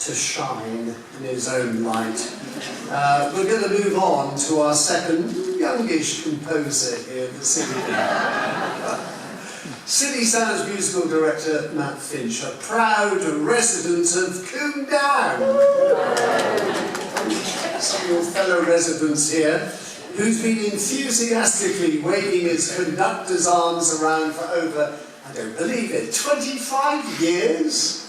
to shine in his own light. We're going to move on to our second youngish composer here this evening. CitySound's musical director, Matt Finch, a proud resident of Coombe Down. Some of your fellow residents here, who's been enthusiastically waving his conductor's arms around for over, I don't believe it, 25 years?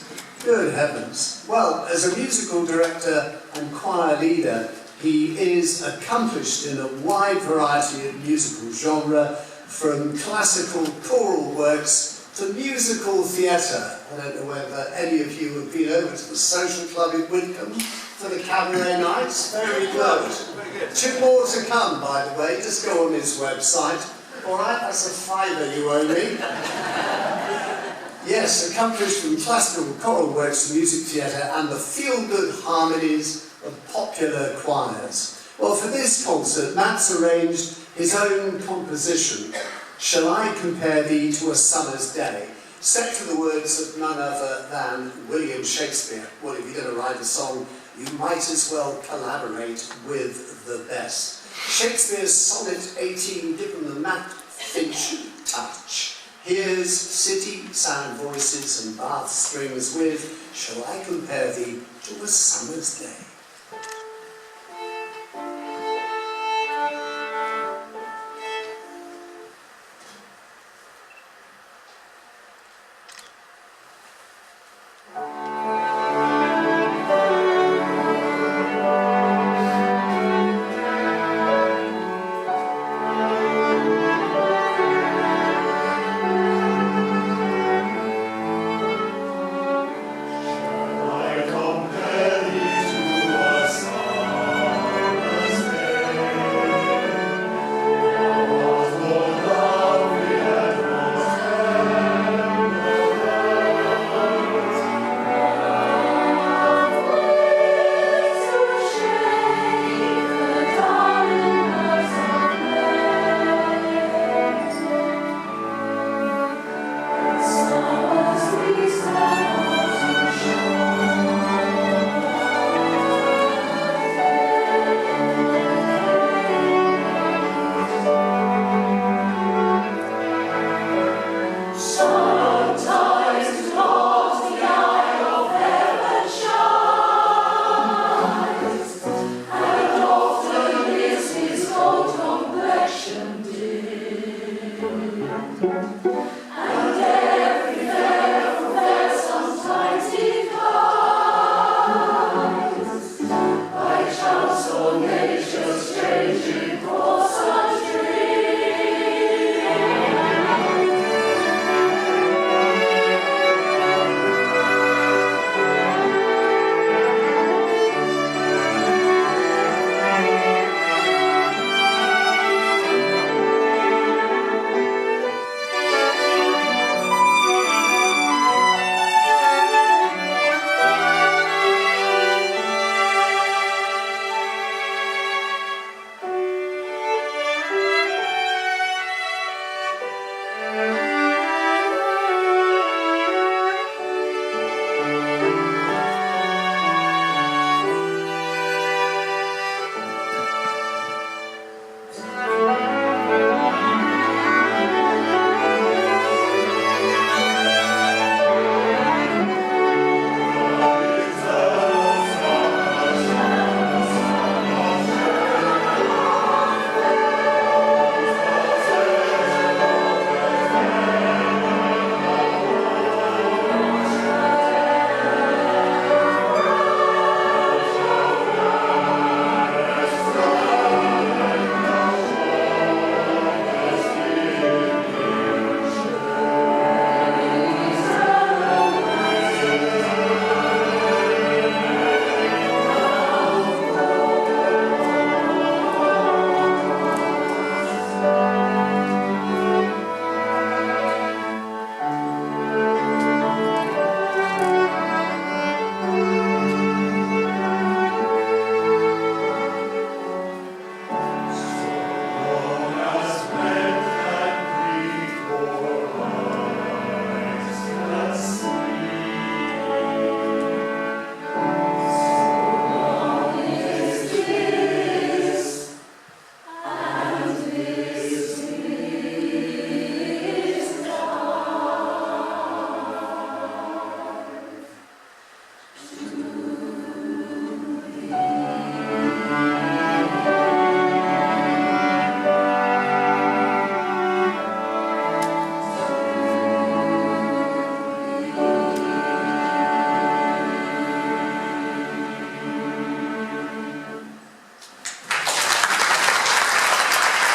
Good heavens. Well, as a musical director and choir leader, he is accomplished in a wide variety of musical genre, from classical choral works to musical theatre. I don't know whether any of you have been over to the Social Club in Whitcomb for the cabaret nights. Very good. 2 more to come, by the way. Just go on his website. All right, that's a £5 you owe me. Yes, accomplished from classical choral works to music theatre and the feel-good harmonies of popular choirs. Well, for this concert, Matt's arranged his own composition, Shall I Compare Thee to a Summer's Day, set to the words of none other than William Shakespeare. Well, if you're going to write a song, you might as well collaborate with the best. Shakespeare's Sonnet 18, given the Matt Finch touch. Here's CitySound voices and Bath strings with Shall I Compare Thee to a Summer's Day.